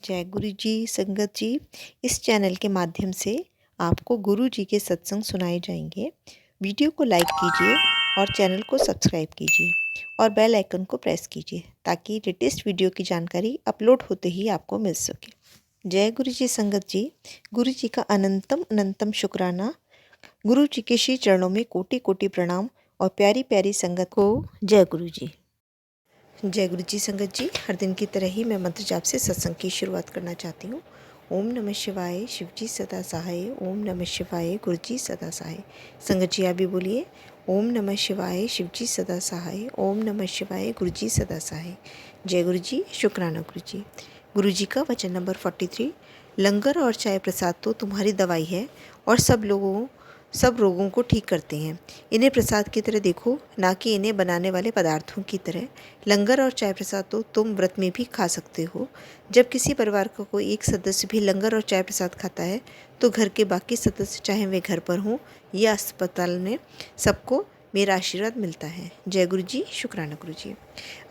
जय गुरु जी संगत जी। इस चैनल के माध्यम से आपको गुरु जी के सत्संग सुनाए जाएंगे। वीडियो को लाइक कीजिए और चैनल को सब्सक्राइब कीजिए और बेल आइकन को प्रेस कीजिए ताकि लेटेस्ट वीडियो की जानकारी अपलोड होते ही आपको मिल सके। जय गुरु जी संगत जी। गुरु जी का अनंतम अनंतम शुक्राना। गुरु जी के श्री चरणों में कोटि कोटि प्रणाम और प्यारी प्यारी संगत को जय गुरु जी। जय गुरु जी संगत जी। हर दिन की तरह ही मैं मंत्र जाप से सत्संग की शुरुआत करना चाहती हूँ। ओम नमः शिवाय, शिव जी सदा सहाय। ओम नमः शिवाय, गुरु जी सदा सहाय। संगत जी आप भी बोलिए ओम नमः शिवाय, शिव जी सदा सहाय। ओम नमः शिवाय, गुरु जी सदा सहाय। जय गुरु जी, शुक्राना गुरु जी। गुरु जी का वचन नंबर 43। लंगर और चाय प्रसाद तो तुम्हारी दवाई है और सब रोगों को ठीक करते हैं। इन्हें प्रसाद की तरह देखो, ना कि इन्हें बनाने वाले पदार्थों की तरह। लंगर और चाय प्रसाद तो तुम व्रत में भी खा सकते हो। जब किसी परिवार का कोई एक सदस्य भी लंगर और चाय प्रसाद खाता है तो घर के बाकी सदस्य, चाहे वे घर पर हों या अस्पताल में, सबको मेरा आशीर्वाद मिलता है। जय गुरु जी, शुक्राना गुरु जी।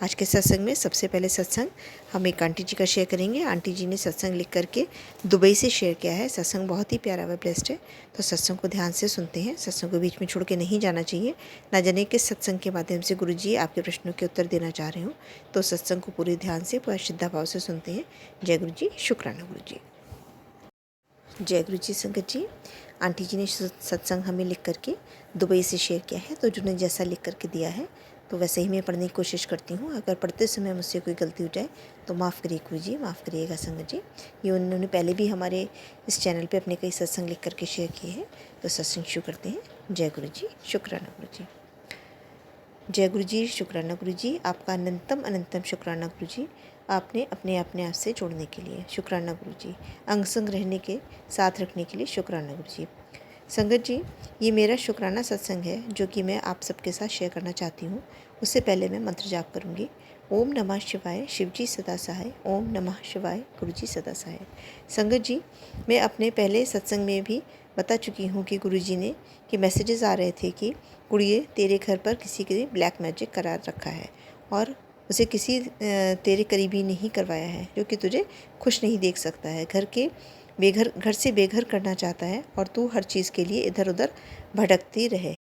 आज के सत्संग में सबसे पहले सत्संग हम एक आंटी जी का शेयर करेंगे। आंटी जी ने सत्संग लिख करके दुबई से शेयर किया है। सत्संग बहुत ही प्यारा व ब्लेस्ड है, तो सत्संग को ध्यान से सुनते हैं। सत्संग को बीच में छोड़ के नहीं जाना चाहिए। ना जाने किस सत्संग के माध्यम से गुरु जी आपके प्रश्नों के उत्तर देना चाह रहे हो, तो सत्संग को पूरे ध्यान से, पूरा श्रद्धा भाव से सुनते हैं। जय गुरु जी, शुक्राना गुरु जी। जय गुरु जी संगत जी। आंटी जी ने सत्संग हमें लिख करके दुबई से शेयर किया है, तो जिन्होंने जैसा लिख करके दिया है तो वैसे ही मैं पढ़ने की कोशिश करती हूँ। अगर पढ़ते समय मुझसे कोई गलती हो जाए तो माफ़ करिए गुरु जी, माफ़ करिएगा संगत जी। ये उन्होंने पहले भी हमारे इस चैनल पे अपने कई सत्संग लिख करके शेयर किए हैं, तो सत्संग शुरू करते हैं। जय गुरु जी, शुक्राना गुरु जी। जय गुरु जी, शुक्राना गुरु जी। आपका अनंतम अनंतम शुक्राना गुरु जी, आपने अपने आप से जोड़ने के लिए शुक्राना गुरु जी। अंग संग रहने के साथ रखने के लिए शुक्राना गुरु जी। संगत जी, ये मेरा शुक्राना सत्संग है जो कि मैं आप सबके साथ शेयर करना चाहती हूँ। उससे पहले मैं मंत्र जाप करूँगी। ओम नमः शिवाय, शिव जी सदा सहाय। ओम नमः शिवाय, गुरु जी सदा सहाय। संगत जी, मैं अपने पहले सत्संग में भी बता चुकी हूँ कि गुरु जी ने कि मैसेजेस आ रहे थे कि कुड़िए, तेरे घर पर किसी के ब्लैक मैजिक करा रखा है और उसे किसी तेरे करीबी नहीं करवाया है, जो कि तुझे खुश नहीं देख सकता है। घर से बेघर करना चाहता है और तू हर चीज़ के लिए इधर उधर भटकती रहे।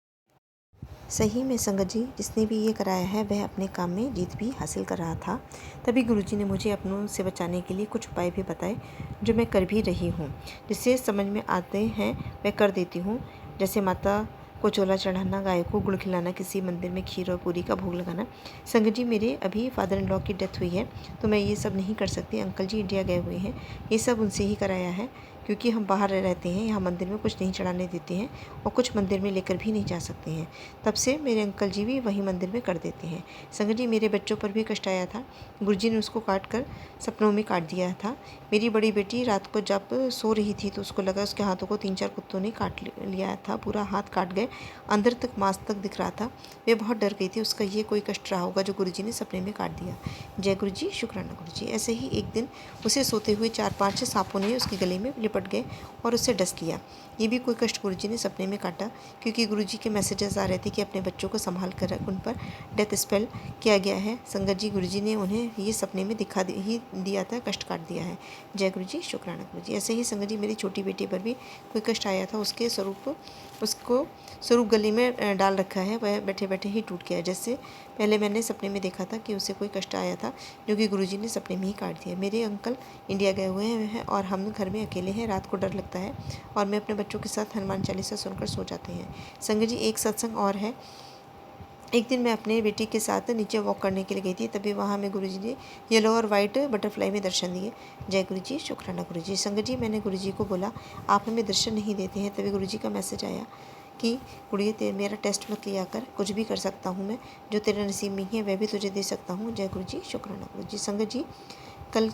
सही में संगत जी, जिसने भी ये कराया है वह अपने काम में जीत भी हासिल कर रहा था। तभी गुरुजी ने मुझे अपनों से बचाने के लिए कुछ उपाय भी बताए, जो मैं कर भी रही हूँ। जिससे समझ में आते हैं वह कर देती हूँ। जैसे माता को चोला चढ़ाना, गाय को गुड़ खिलाना, किसी मंदिर में खीर और पूरी का भोग लगाना। संगत जी, मेरे अभी फादर इन लॉ की डेथ हुई है तो मैं ये सब नहीं कर सकती। अंकल जी इंडिया गए हुए हैं, ये सब उनसे ही कराया है, क्योंकि हम बाहर रहते हैं। यहाँ मंदिर में कुछ नहीं चढ़ाने देते हैं और कुछ मंदिर में लेकर भी नहीं जा सकते हैं। तब से मेरे अंकल जी भी वही मंदिर में कर देते हैं। संगत जी, मेरे बच्चों पर भी कष्ट आया था। गुरुजी ने उसको काट कर सपनों में काट दिया था। मेरी बड़ी बेटी रात को जब सो रही थी तो उसको लगा उसके हाथों को 3-4 कुत्तों ने काट लिया था। पूरा हाथ काट गए, अंदर तक मांस तक दिख रहा था। वे बहुत डर गई थी, उसका ये कोई कष्ट रहा होगा जो गुरुजी ने सपने में काट दिया। जय गुरु जी, शुक्राना गुरु जी। ऐसे ही एक दिन उसे सोते हुए 4-5 सांपों ने उसके गले में लिपट गए और उसे डस लिया। ये भी कोई कष्ट गुरुजी ने सपने में काटा, क्योंकि गुरुजी के मैसेजेस आ रहे थे कि अपने बच्चों को संभाल कर रख, उन पर डेथ स्पेल किया गया है। संगत जी, गुरुजी ने उन्हें ये सपने में दिखा ही दिया था, कष्ट काट दिया है। जय गुरु जी, शुक्राना गुरु जी। ऐसे ही संगत जी, मेरी छोटी बेटी पर भी कोई कष्ट आया था। उसको स्वरूप गले में डाल रखा है, वह बैठे बैठे ही टूट गया। जैसे पहले मैंने सपने में देखा था कि उसे कोई कष्ट आया था, जो कि गुरुजी ने सपने में ही काट दिया। मेरे अंकल इंडिया गए हुए हैं और हम घर में अकेले हैं। रात को डर लगता है और मैं अपने बच्चों के साथ हनुमान चालीसा सुनकर सो जाते हैं। संगत जी, एक सत्संग और है। एक दिन मैं अपने बेटी के साथ नीचे वॉक करने के लिए गई थी, तभी वहाँ में गुरुजी ने येलो और वाइट बटरफ्लाई में दर्शन दिए। जय गुरु जी, शुक्राना गुरु जी। संगत जी, मैंने गुरुजी को बोला आप हमें दर्शन नहीं देते हैं, तभी गुरुजी का मैसेज आया कि कुड़िए, मेरा टेस्ट मत लिया कर, कुछ भी कर सकता हूँ मैं, जो तेरे नसीब में है वह भी तुझे दे सकता हूँ। जय गुरु जी, शुक्राना गुरु जी। संगत जी, कल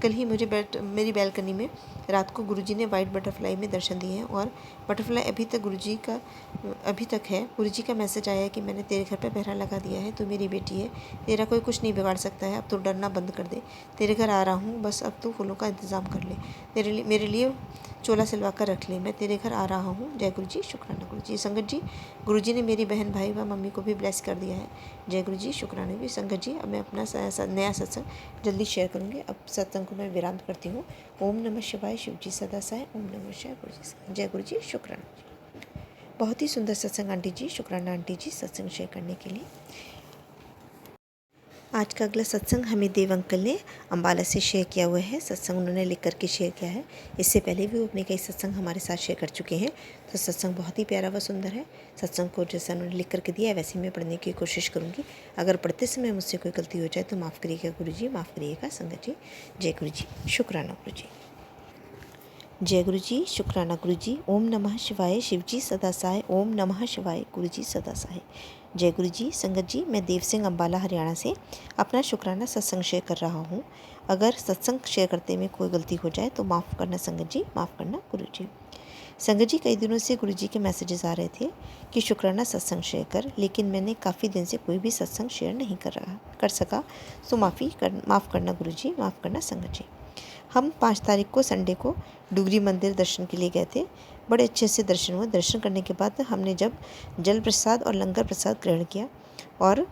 ही मुझे मेरी बैल्कनी में रात को गुरुजी ने वाइट बटरफ्लाई में दर्शन दिए हैं और बटरफ्लाई अभी तक है। गुरुजी का मैसेज आया है कि मैंने तेरे घर पे पहरा लगा दिया है, तू मेरी बेटी है, तेरा कोई कुछ नहीं बिगाड़ सकता है, अब तो डरना बंद कर दे। तेरे घर आ रहा हूँ, बस अब तू फूलों का इंतज़ाम कर ले। मेरे लिए चोला सिलवा कर रख ले, मैं तेरे घर आ रहा हूँ। जय गुरु जी, शुक्राना गुरु जी। संगत जी, गुरु जी ने मेरी बहन, भाई व मम्मी को भी ब्लेस कर दिया है। जय गुरु जी, शुक्राना भी। संगत जी, अब मैं अपना नया सत्संग जल्दी शेयर करूँगी। अब सत्संग को मैं विराम करती हूँ। ओम नमः शिवाय, शिव जी सदा सहाय। ओम नमः शिवाय, गुरु जी। जय गुरु जी, शुक्राना जी। बहुत ही सुंदर सत्संग आंटी जी, शुक्राना आंटी जी सत्संग शेयर करने के लिए। आज का अगला सत्संग हमें देव अंकल ने अम्बाला से शेयर किया हुआ है। सत्संग उन्होंने लिख करके शेयर किया है। इससे पहले भी वो अपने कई सत्संग हमारे साथ शेयर कर चुके हैं। तो सत्संग बहुत ही प्यारा व सुंदर है। सत्संग को जैसा उन्होंने लिख करके दिया है वैसे मैं पढ़ने की कोशिश करूँगी। अगर पढ़ते समय मुझसे कोई गलती हो जाए तो माफ़ करिएगा गुरु जी, माफ़ करिएगा संगत जी। जय गुरु जी, शुक्राना गुरु जी। जय गुरु जी, शुक्राना गुरु जी। ओम नमः शिवाय, शिव जी सदा सहाय। ओम नमः शिवाय, गुरु जी सदा सहाय। जय गुरु जी। संगत जी, मैं देव सिंह अम्बाला हरियाणा से अपना शुक्राना सत्संग शेयर कर रहा हूँ। अगर सत्संग शेयर करते में कोई गलती हो जाए तो माफ़ करना संगत जी, माफ़ करना गुरु जी। संगत जी, कई दिनों से गुरु जी के मैसेजेस आ रहे थे कि शुक्राना सत्संग शेयर कर, लेकिन मैंने काफ़ी दिन से कोई भी सत्संग शेयर नहीं कर सका। तो माफ़ करना गुरु जी, माफ़ करना संगत जी। हम 5 तारीख को संडे को डुगरी मंदिर दर्शन के लिए गए थे। बड़े अच्छे से दर्शन हुए। दर्शन करने के बाद हमने जब जल प्रसाद और लंगर प्रसाद ग्रहण किया और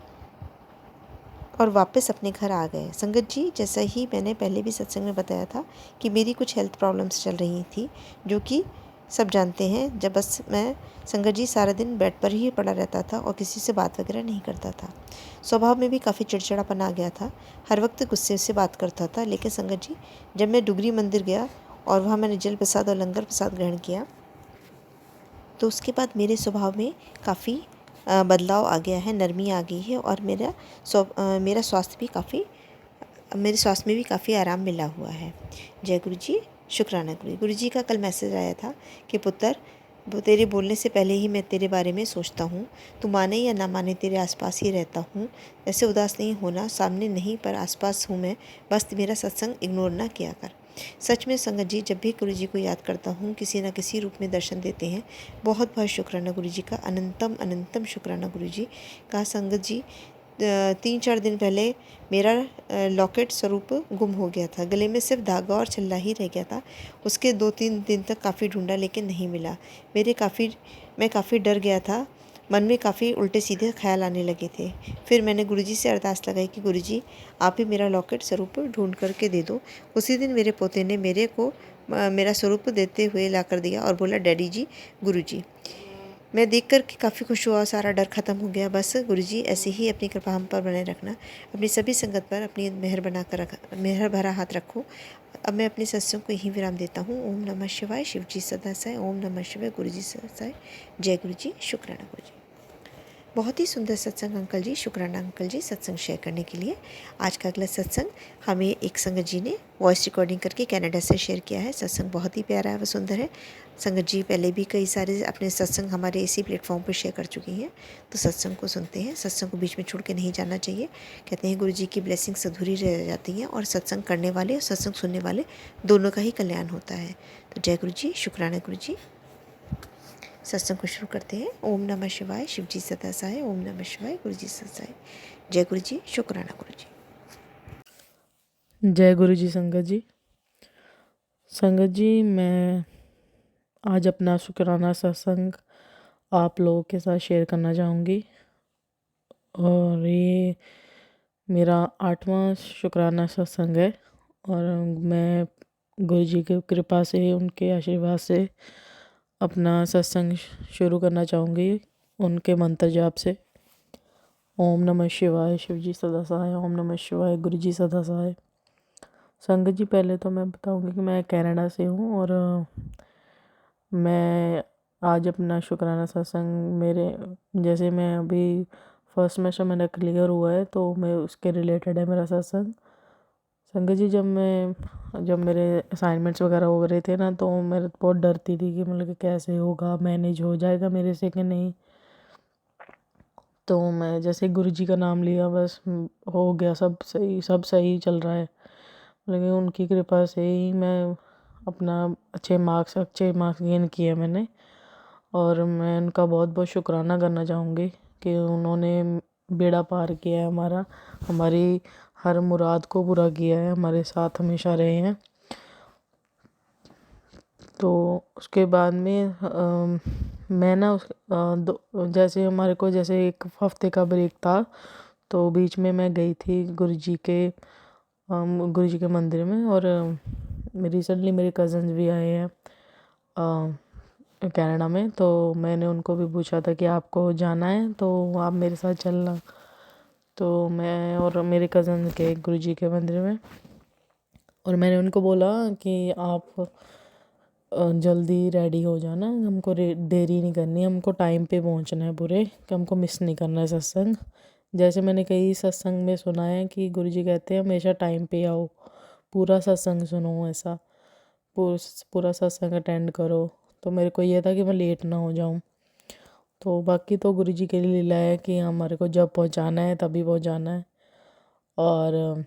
वापस अपने घर आ गए। संगत जी, जैसा ही मैंने पहले भी सत्संग में बताया था कि मेरी कुछ हेल्थ प्रॉब्लम्स चल रही थी, जो कि सब जानते हैं। जब बस मैं संगत जी सारा दिन बेड पर ही पड़ा रहता था और किसी से बात वगैरह नहीं करता था। स्वभाव में भी काफ़ी चिड़चिड़ापन आ गया था। हर वक्त गुस्से से बात करता था। लेकिन संगत जी, जब मैं डुगरी मंदिर गया और वहाँ मैंने जल प्रसाद और लंगर प्रसाद ग्रहण किया तो उसके बाद मेरे स्वभाव में काफ़ी बदलाव आ गया है, नरमी आ गई है और मेरे स्वास्थ्य में भी काफ़ी आराम मिला हुआ है। जय गुरु जी, शुक्राना गुरु। गुरु जी का कल मैसेज आया था कि पुत्र, वो तेरे बोलने से पहले ही मैं तेरे बारे में सोचता हूँ। तू माने या ना माने, तेरे आसपास ही रहता हूँ। ऐसे उदास नहीं होना, सामने नहीं पर आसपास हूँ मैं। बस मेरा सत्संग इग्नोर ना किया कर। सच में संगत जी, जब भी गुरु जी को याद करता हूँ किसी न किसी रूप में दर्शन देते हैं। बहुत बहुत शुक्राना गुरु जी का, अनंतम अनंतम शुक्राना गुरु जी का। संगत जी, 3-4 दिन पहले मेरा लॉकेट स्वरूप गुम हो गया था। गले में सिर्फ धागा और छल्ला ही रह गया था। उसके 2-3 दिन तक काफ़ी ढूंढा लेकिन नहीं मिला। मैं काफ़ी डर गया था। मन में काफ़ी उल्टे सीधे ख्याल आने लगे थे। फिर मैंने गुरुजी से अरदास लगाई कि गुरुजी, आप ही मेरा लॉकेट स्वरूप ढूंढ करके दे दो। उसी दिन मेरे पोते ने मेरे को मेरा स्वरूप देते हुए ला कर दिया और बोला, डैडी जी, गुरुजी। मैं देख कर के काफ़ी खुश हुआ, सारा डर ख़त्म हो गया। बस गुरुजी, ऐसे ही अपनी कृपा हम पर बनाए रखना। अपनी सभी संगत पर अपनी मेहर भरा हाथ रखो। अब मैं अपने सत्संग को यहीं विराम देता हूँ। ओम नमः शिवाय, शिव जी सदा सहाय। ओम नमः शिवाय, गुरु जी सदा सहाय। जय गुरु जी, शुक्राना गुरु जी। बहुत ही सुंदर सत्संग अंकल जी, शुक्राना अंकल जी सत्संग शेयर करने के लिए। आज का अगला सत्संग हमें एक संगत जी ने वॉइस रिकॉर्डिंग करके कनाडा से शेयर किया है। सत्संग बहुत ही प्यारा व सुंदर है। संगत जी पहले भी कई सारे अपने सत्संग हमारे इसी प्लेटफॉर्म पर शेयर कर चुकी हैं। तो सत्संग को सुनते हैं। सत्संग को बीच में छोड़ के नहीं जाना चाहिए। कहते हैं गुरु जी की ब्लेसिंग्स अधूरी रह जाती हैं और सत्संग करने वाले और सत्संग सुनने वाले दोनों का ही कल्याण होता है। तो जय गुरु जी, शुक्राना गुरु जी। सत्संग को शुरू करते हैं। ओम नमः शिवाय, शिव जी सदा सहाय। ओम नमः शिवाय, गुरु जी सदा सहाय। जय गुरु जी, शुक्राना गुरु जी। जय गुरु जी। संगत जी, मैं आज अपना शुक्राना सत्संग आप लोगों के साथ शेयर करना चाहूँगी। और ये मेरा 8वां शुक्राना सत्संग है और मैं गुरु जी की कृपा से, उनके आशीर्वाद से अपना सत्संग शुरू करना चाहूँगी उनके मंत्र जाप से। ओम नमः शिवाय, शिव जी सदा सहाय। ओम नमः शिवाय, गुरु जी सदा सहाय। संगत जी, पहले तो मैं बताऊंगी कि मैं कनाडा से हूँ और मैं आज अपना शुक्राना सत्संग जैसे मैं अभी फर्स्ट सेमेस्टर मैंने क्लियर हुआ है तो मैं उसके रिलेटेड है मेरा सत्संग। संगत जी, जब मेरे असाइनमेंट्स वगैरह हो रहे थे ना तो मैं बहुत डरती थी कि मतलब कि कैसे होगा, मैनेज हो जाएगा मेरे से कि नहीं। तो मैं जैसे गुरु जी का नाम लिया, बस हो गया, सब सही चल रहा है। लेकिन उनकी कृपा से ही मैं अपना अच्छे मार्क्स गेन किए मैंने। और मैं उनका बहुत बहुत शुक्राना करना चाहूँगी कि उन्होंने बेड़ा पार किया है हमारी हर मुराद को पूरा किया है, हमारे साथ हमेशा रहे हैं। तो उसके बाद में मैं ना जैसे हमारे को जैसे 1 हफ्ते का ब्रेक था, तो बीच में मैं गई थी गुरुजी के मंदिर में। और रिसेंटली मेरे कज़न्स भी आए हैं कनाडा में, तो मैंने उनको भी पूछा था कि आपको जाना है तो आप मेरे साथ चलना। तो मैं और मेरे कज़न गए गुरुजी के मंदिर में, और मैंने उनको बोला कि आप जल्दी रेडी हो जाना, हमको देरी नहीं करनी, हमको टाइम पे पहुंचना है पूरे, कि हमको मिस नहीं करना है सत्संग। जैसे मैंने कई सत्संग में सुना है कि गुरुजी कहते हैं हमेशा टाइम पे आओ, पूरा सत्संग सुनो, ऐसा पूरा सत्संग अटेंड करो। तो मेरे को ये था कि मैं लेट ना हो जाऊं। तो बाकी तो गुरुजी के लिए लीला है कि हमारे को जब पहुंचाना है तभी पहुंचाना है। और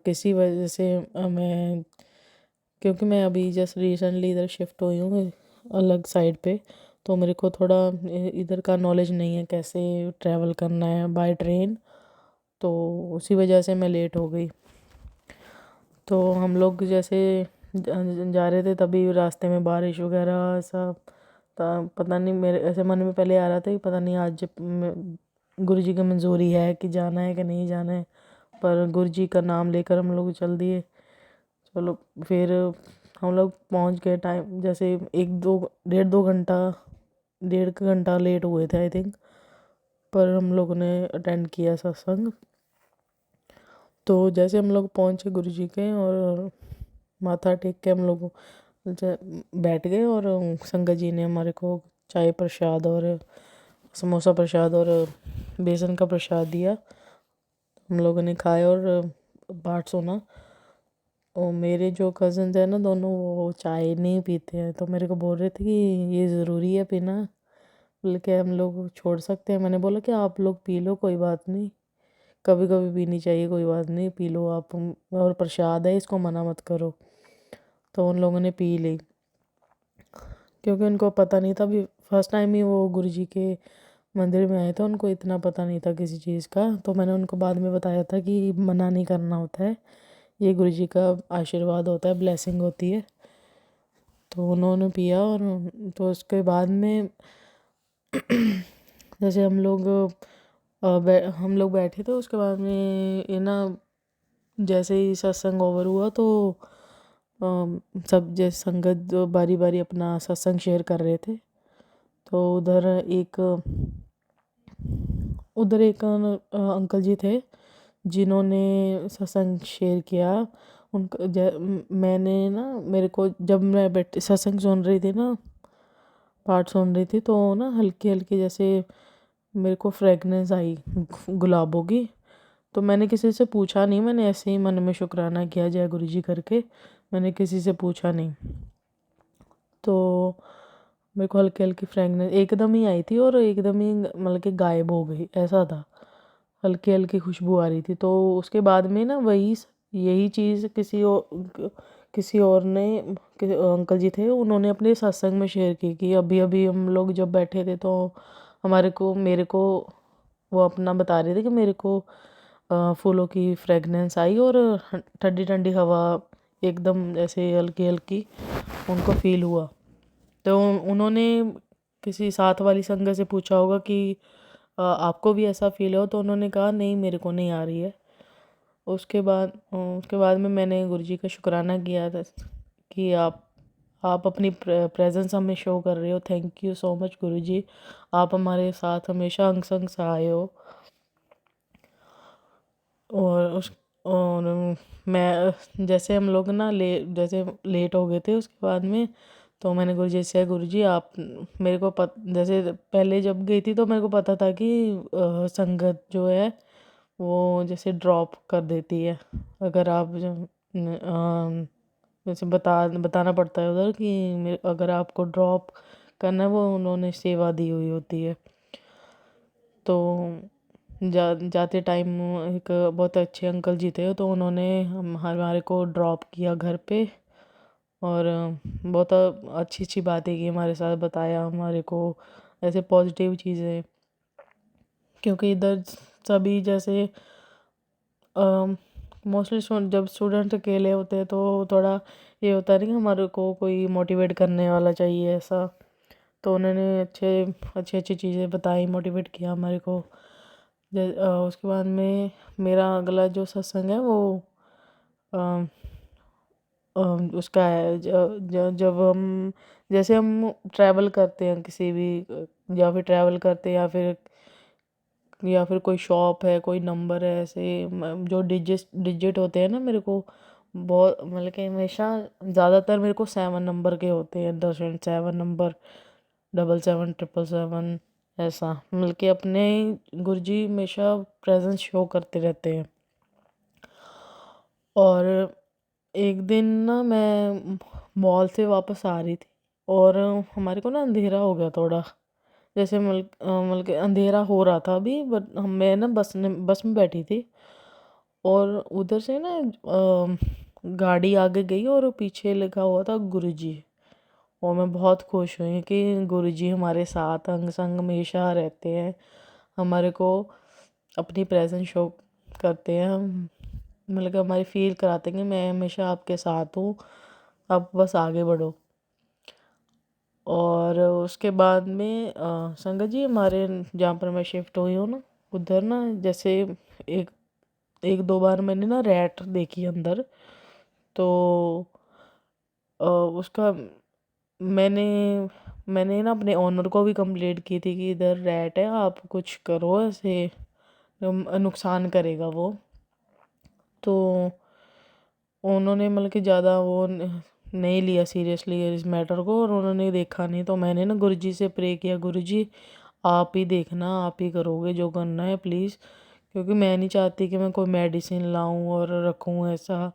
किसी वजह से मैं, क्योंकि मैं अभी जस्ट रिसेंटली इधर शिफ्ट हुई हूँ अलग साइड पे, तो मेरे को थोड़ा इधर का नॉलेज नहीं है कैसे ट्रैवल करना है बाय ट्रेन, तो उसी वजह से मैं लेट हो गई। तो हम लोग जैसे जा रहे थे तभी रास्ते में बारिश वगैरह ऐसा था, पता नहीं, मेरे ऐसे मन में पहले आ रहा था कि पता नहीं आज गुरुजी की मंजूरी है कि जाना है कि नहीं जाना है, पर गुरुजी का नाम लेकर हम लोग चल दिए। चलो फिर हम लोग पहुंच गए टाइम, जैसे 1-2 1.5 2 घंटा लेट हुए थे आई थिंक, पर हम लोगों ने अटेंड किया सत्संग। तो जैसे हम लोग पहुंचे गुरुजी के और माथा टेक के हम लोग बैठ गए, और संगत जी ने हमारे को चाय प्रसाद और समोसा प्रसाद और बेसन का प्रसाद दिया। हम लोगों ने खाया और पाठ सुना। और मेरे जो कज़न्स हैं ना दोनों, वो चाय नहीं पीते हैं, तो मेरे को बोल रहे थे कि ये ज़रूरी है पीना, बोले कि हम लोग छोड़ सकते हैं। मैंने बोला कि आप लोग पी लो, कोई बात नहीं, कभी कभी पीनी चाहिए, कोई बात नहीं, पी लो आप, और प्रसाद है इसको मना मत करो। तो उन लोगों ने पी ली, क्योंकि उनको पता नहीं था, अभी फर्स्ट टाइम ही वो गुरुजी के मंदिर में आए थे, उनको इतना पता नहीं था किसी चीज़ का। तो मैंने उनको बाद में बताया था कि मना नहीं करना होता है, ये गुरुजी का आशीर्वाद होता है, ब्लेसिंग होती है। तो उन्होंने पिया, और तो उसके बाद में जैसे हम लोग बैठे थे, उसके बाद में ये ना जैसे ही सत्संग ओवर हुआ तो सब जैसे संगत बारी बारी अपना सत्संग शेयर कर रहे थे। तो उधर एक अंकल जी थे जिन्होंने सत्संग शेयर किया। मैंने ना, मेरे को जब मैं बैठ सत्संग सुन रही थी ना, पाठ सुन रही थी, तो ना हल्की हल्की जैसे मेरे को फ्रेगनेंस आई गुलाबों की। तो मैंने किसी से पूछा नहीं, मैंने ऐसे ही मन में शुक्राना किया जय गुरु जी करके, मैंने किसी से पूछा नहीं। तो मेरे को हल्की हल्की फ्रेगनेंस एकदम ही आई थी, और एकदम ही मतलब कि गायब हो गई, ऐसा था, हल्की हल्की खुशबू आ रही थी। तो उसके बाद में ना यही चीज़ किसी और ने, अंकल जी थे, उन्होंने अपने सत्संग में शेयर की कि अभी अभी हम लोग जब बैठे थे तो मेरे को वो अपना बता रहे थे कि मेरे को फूलों की फ्रेगनेंस आई, और ठंडी ठंडी हवा एकदम ऐसे हल्की हल्की उनको फील हुआ। तो उन्होंने किसी साथ वाली संगत से पूछा होगा कि आपको भी ऐसा फील हो, तो उन्होंने कहा नहीं, मेरे को नहीं आ रही है। उसके बाद में मैंने गुरुजी का शुक्राना किया था कि आप अपनी प्रेजेंस हमें शो कर रहे हो, थैंक यू सो मच गुरुजी, आप हमारे साथ हमेशा अंग संग सहाय हो। और मैं जैसे हम लोग ना जैसे लेट हो गए थे उसके बाद में, तो मैंने गुरुजी से, गुरुजी आप मेरे को जैसे पहले जब गई थी तो मेरे को पता था कि संगत जो है वो जैसे ड्रॉप कर देती है, अगर आप जैसे बताना पड़ता है उधर कि अगर आपको ड्रॉप करना है, वो उन्होंने सेवा दी हुई होती है। तो जाते टाइम एक बहुत अच्छे अंकल जी थे, तो उन्होंने हमारे को ड्रॉप किया घर पे, और बहुत अच्छी अच्छी बातें की हमारे साथ, बताया हमारे को ऐसे पॉजिटिव चीज़ें, क्योंकि इधर सभी जैसे मोस्टली जब स्टूडेंट अकेले होते हैं तो थोड़ा ये होता है ना कि हमारे को कोई मोटिवेट करने वाला चाहिए ऐसा। तो उन्होंने अच्छी अच्छी चीज़ें बताई, मोटिवेट किया हमारे को। उसके बाद में मेरा अगला जो सत्संग है वो अ, उसका है जब हम जैसे हम ट्रैवल करते हैं किसी भी या फिर ट्रैवल करते हैं या फिर कोई शॉप है, कोई नंबर है, ऐसे जो डिजिट डिजिट होते हैं ना, मेरे को बहुत मतलब कि हमेशा ज़्यादातर मेरे को 7 नंबर के होते हैं, 10 7 नंबर, 7 7 7 7 ऐसा मतलब कि अपने गुरुजी हमेशा प्रेजेंस शो करते रहते हैं। और एक दिन ना मैं मॉल से वापस आ रही थी और हमारे को ना अंधेरा हो गया थोड़ा, जैसे मतलब कि अंधेरा हो रहा था अभी, बट मैं ना बस में बैठी थी और उधर से ना गाड़ी आगे गई और पीछे लिखा हुआ था गुरुजी। और मैं बहुत खुश हुई कि गुरुजी हमारे साथ अंग संग हमेशा रहते हैं, हमारे को अपनी प्रेजेंस शो करते हैं, हम मतलब कि हमारी फील कराते हैं कि मैं हमेशा आपके साथ हूँ, आप बस आगे बढ़ो। और उसके बाद में संगत जी हमारे जहाँ पर मैं शिफ्ट हुई हूँ ना, उधर ना जैसे एक एक दो बार मैंने ना रैट देखी अंदर। तो उसका मैंने मैंने ना अपने ओनर को भी कंप्लेंट की थी कि इधर रैट है, आप कुछ करो ऐसे, नुकसान करेगा वो। तो उन्होंने मतलब कि ज़्यादा वो नहीं लिया सीरियसली इस मैटर को, और उन्होंने देखा नहीं। तो मैंने ना गुरुजी से प्रे किया, गुरुजी आप ही देखना, आप ही करोगे जो करना है प्लीज़, क्योंकि मैं नहीं चाहती कि मैं कोई मेडिसिन लाऊं और रखूं, ऐसा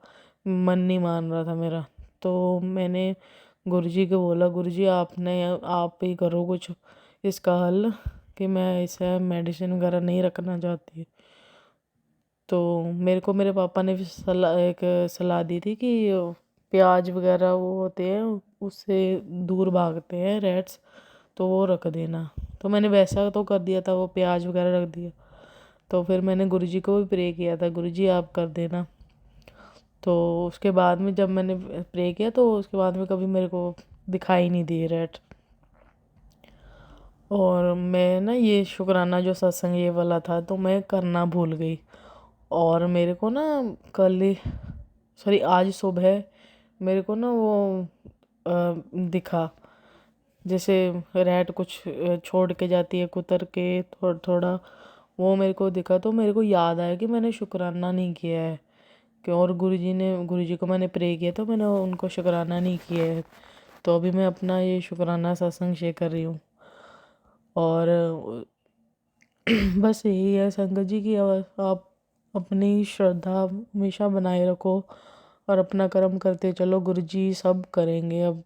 मन नहीं मान रहा था मेरा। तो मैंने गुरुजी को बोला, गुरुजी आप ही करो कुछ इसका हल, कि मैं इसे मेडिसिन वगैरह नहीं रखना चाहती। तो मेरे को मेरे पापा ने भी सलाह दी थी कि प्याज वगैरह वो होते हैं, उससे दूर भागते हैं रैट्स, तो वो रख देना। तो मैंने वैसा तो कर दिया था, वो प्याज वगैरह रख दिया। तो फिर मैंने गुरुजी को भी प्रे किया था, गुरुजी आप कर देना। तो उसके बाद में जब मैंने प्रे किया तो उसके बाद में कभी मेरे को दिखाई नहीं दिए रैट। और मैं ना ये शुक्राना जो सत्संग ये वाला था तो मैं करना भूल गई। और मेरे को ना कल ही सॉरी आज सुबह मेरे को ना वो दिखा, जैसे रैट कुछ छोड़ के जाती है कुतर के थोड़ा थोड़ा, वो मेरे को दिखा। तो मेरे को याद आया कि मैंने शुक्राना नहीं किया है, कि और गुरुजी को मैंने प्रे किया तो मैंने उनको शुक्राना नहीं किया है। तो अभी मैं अपना ये शुक्राना सत्संग शेयर कर रही हूँ। और बस यही है संगत जी की आप अपनी श्रद्धा हमेशा बनाए रखो और अपना कर्म करते चलो, गुरुजी सब करेंगे। अब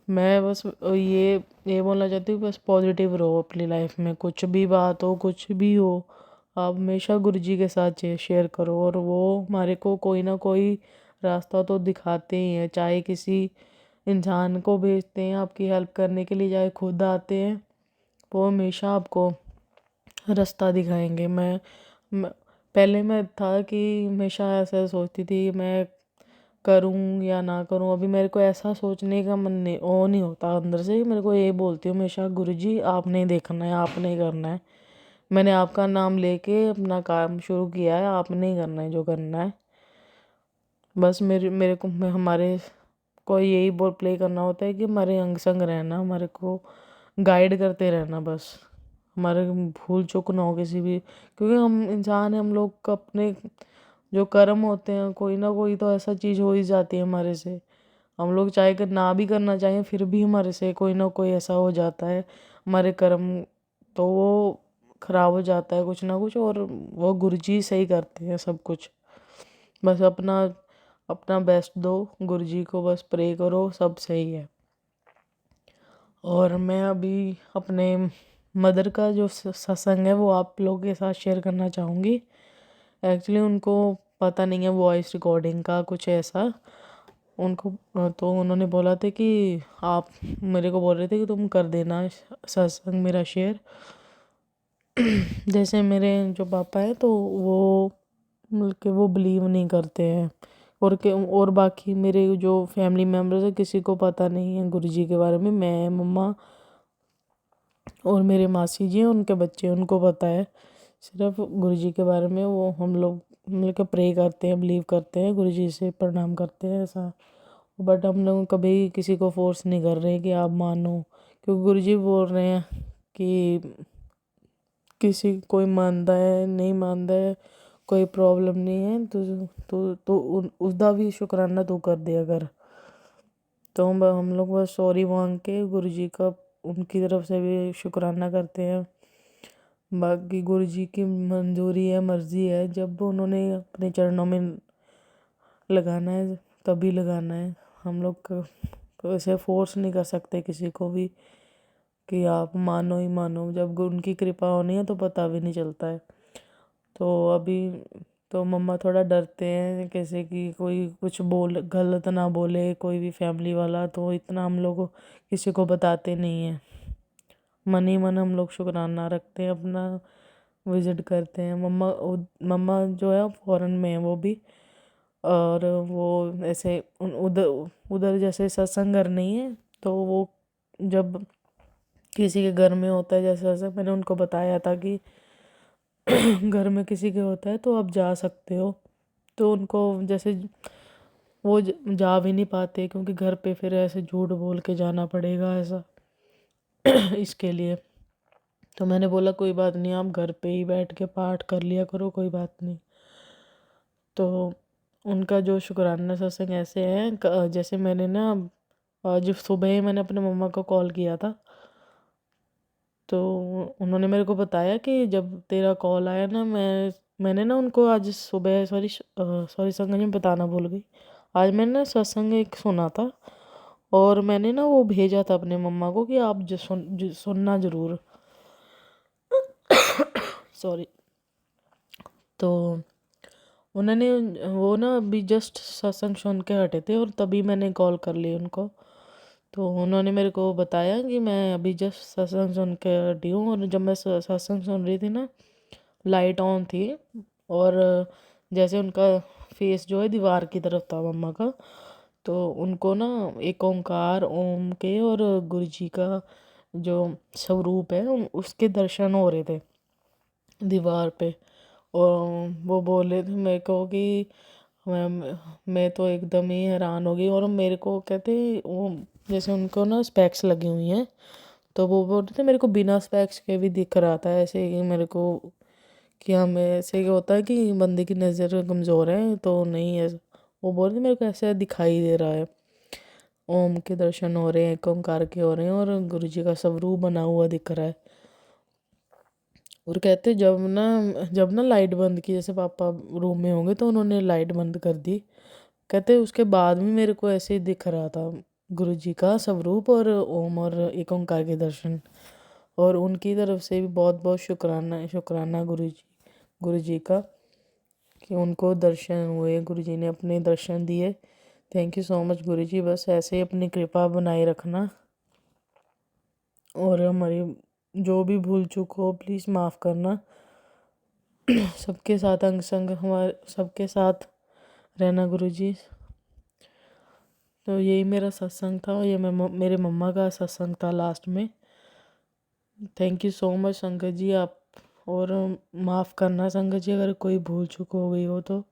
मैं बस ये बोलना चाहती हूँ, बस पॉजिटिव रहो अपनी लाइफ में, कुछ भी बात हो कुछ भी हो, आप हमेशा गुरुजी के साथ शेयर करो, और वो हमारे को कोई ना कोई रास्ता तो दिखाते ही हैं। चाहे किसी इंसान को भेजते हैं आपकी हेल्प करने के लिए, चाहे खुद आते हैं, वो हमेशा आपको रास्ता दिखाएंगे। मैं पहले मैं था कि हमेशा ऐसा सोचती थी मैं करूं या ना करूं, अभी मेरे को ऐसा सोचने का मन नहीं वो नहीं होता अंदर से। मेरे को ये बोलती हूँ हमेशा, गुरुजी आपने ही देखना है, आपने ही करना है, मैंने आपका नाम लेके अपना काम शुरू किया है, आपने ही करना है जो करना है। बस मेरे मेरे को हमारे को यही बोल प्ले करना होता है कि हमारे अंग संग रहना, हमारे को गाइड करते रहना, बस हमारे भूल चूक ना हो किसी भी, क्योंकि हम इंसान हैं, हम लोग का अपने जो कर्म होते हैं कोई ना कोई तो ऐसा चीज़ हो ही जाती है हमारे से। हम लोग चाहे कर ना भी करना चाहें फिर भी हमारे से कोई ना कोई ऐसा हो जाता है हमारे कर्म, तो वो खराब हो जाता है कुछ ना कुछ, और वो गुरुजी सही करते हैं सब कुछ। बस अपना अपना बेस्ट दो गुरुजी को, बस प्रे करो सब सही है। और मैं अभी अपने मदर का जो सत्संग है वो आप लोगों के साथ शेयर करना चाहूँगी। एक्चुअली उनको पता नहीं है वॉइस रिकॉर्डिंग का कुछ ऐसा, उनको तो उन्होंने बोला था कि आप मेरे को बोल रहे थे कि तुम कर देना सत्संग मेरा शेयर। जैसे मेरे जो पापा है तो वो मतलब कि वो बिलीव नहीं करते हैं। और बाकी मेरे जो फैमिली मेम्बर्स है किसी को पता नहीं है गुरु जी के बारे में। मैं, मम्मा और मेरे मासी जी हैं, उनके बच्चे, उनको पता है सिर्फ गुरु जी के बारे में। वो हम लोग मतलब कि प्रे करते हैं, बिलीव करते हैं, गुरु जी से प्रणाम करते हैं ऐसा। बट हम लोग कभी किसी को फोर्स नहीं कर रहे हैं कि आप मानो, क्योंकि गुरु जी बोल रहे हैं कि किसी कोई मानता है नहीं मानता है कोई प्रॉब्लम नहीं है, तो उसका भी शुक्राना तू कर दिया कर। तो हम लोग बस सॉरी मांग के गुरु जी का उनकी तरफ से भी शुक्राना करते हैं। बाकी गुरु जी की मंजूरी है, मर्जी है, जब उन्होंने अपने चरणों में लगाना है तभी लगाना है। हम लोग ऐसे फोर्स नहीं कर सकते किसी को भी कि आप मानो ही मानो। जब उनकी कृपा होनी है तो पता भी नहीं चलता है। तो अभी तो मम्मा थोड़ा डरते हैं कैसे कि कोई कुछ बोल गलत ना बोले कोई भी फैमिली वाला, तो इतना हम लोग किसी को बताते नहीं हैं। मन ही मन हम लोग शुक्राना रखते हैं, अपना विजिट करते हैं। मम्मा जो है फॉरेन में है वो भी, और वो ऐसे उधर उधर जैसे सत्संग घर नहीं है, तो वो जब किसी के घर में होता है जैसे जैसे मैंने उनको बताया था कि घर में किसी के होता है तो आप जा सकते हो। तो उनको जैसे वो जा भी नहीं पाते क्योंकि घर पे फिर ऐसे झूठ बोल के जाना पड़ेगा ऐसा इसके लिए। तो मैंने बोला कोई बात नहीं, आप घर पे ही बैठ के पाठ कर लिया करो, कोई बात नहीं। तो उनका जो शुक्राना सत्संग ऐसे है जैसे मैंने ना आज सुबह ही मैंने अपने मम्मा को कॉल किया था, तो उन्होंने मेरे को बताया कि जब तेरा कॉल आया ना, मैंने ना उनको आज सुबह सॉरी संगत जी, मैं बताना भूल गई। आज मैंने ना सत्संग एक सुना था और मैंने ना वो भेजा था अपने मम्मा को कि आप सुनना ज़रूर। सॉरी। तो उन्होंने वो ना अभी जस्ट सत्संग सुन के हटे थे और तभी मैंने कॉल कर ली उनको। तो उन्होंने मेरे को बताया कि मैं अभी जस्ट सत्संग सुन के हटी हूँ, और जब मैं सत्संग सुन रही थी ना लाइट ऑन थी, और जैसे उनका फेस जो है दीवार की तरफ था मम्मा का, तो उनको ना एक ओंकार ओम के और गुरु जी का जो स्वरूप है उसके दर्शन हो रहे थे दीवार पे। और वो बोल रहे थे मेरे को कि मैं तो एकदम ही हैरान हो गई। और मेरे को कहते वो जैसे उनको ना स्पेक्स लगी हुई हैं, तो वो बोल रहे थे मेरे को बिना स्पेक्स के भी दिख रहा था ऐसे कि मेरे को कि हमें ऐसे क्या होता है कि बंदे की नज़र कमज़ोर है तो नहीं है। वो बोल रहे थे मेरे को ऐसा दिखाई दे रहा है, ओम के दर्शन हो रहे हैं, एक ओंकार के हो रहे हैं और गुरु जी का स्वरूप बना हुआ दिख रहा है। और कहते जब ना लाइट बंद की, जैसे पापा रूम में होंगे तो उन्होंने लाइट बंद कर दी, कहते उसके बाद भी मेरे को ऐसे ही दिख रहा था गुरु जी का स्वरूप और ओम और एक ओंकार के दर्शन। और उनकी तरफ से भी बहुत बहुत शुक्राना शुक्राना गुरु जी का कि उनको दर्शन हुए, गुरु जी ने अपने दर्शन दिए। थैंक यू सो मच गुरु जी, बस ऐसे ही अपनी कृपा बनाए रखना और हमारी जो भी भूल चूक हो प्लीज़ माफ़ करना। सबके साथ अंग संग हमारे सबके साथ रहना गुरु जी। तो यही मेरा सत्संग था, ये मेरे मम्मा का सत्संग था लास्ट में। थैंक यू सो मच संगत जी आप, और माफ़ करना संगत जी अगर कोई भूल चूक हो गई हो तो।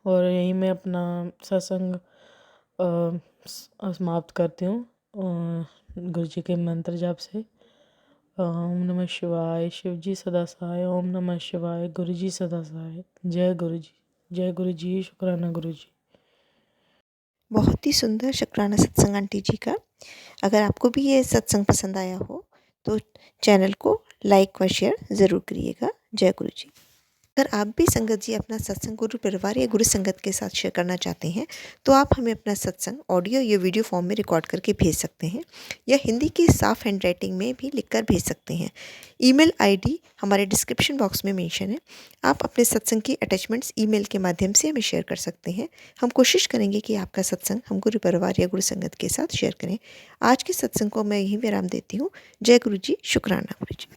और यही मैं अपना सत्संग समाप्त करती हूँ गुरु जी के मंत्र जाप से। ओम नमः शिवाय, शिव जी सदा सहाय। ओम नमः शिवाय, गुरु जी सदा सहाय। जय गुरु जी, जय गुरु जी, शुक्राना गुरु जी। बहुत ही सुंदर शुक्राना सत्संग आंटी जी का। अगर आपको भी ये सत्संग पसंद आया हो तो चैनल को लाइक व शेयर ज़रूर करिएगा। जय गुरु जी। अगर आप भी संगत जी अपना सत्संग गुरु परिवार या गुरु संगत के साथ शेयर करना चाहते हैं तो आप हमें अपना सत्संग ऑडियो या वीडियो फॉर्म में रिकॉर्ड करके भेज सकते हैं, या हिंदी की साफ हैंड राइटिंग में भी लिखकर भेज सकते हैं। ईमेल आईडी हमारे डिस्क्रिप्शन बॉक्स में मेंशन है। आप अपने सत्संग की अटैचमेंट्स ईमेल के माध्यम से हमें शेयर कर सकते हैं। हम कोशिश करेंगे कि आपका सत्संग हम गुरु परिवार या गुरु संगत के साथ शेयर करें। आज के सत्संग को मैं यहीं विराम देती हूँ। जय गुरु जी, शुक्राना गुरु जी।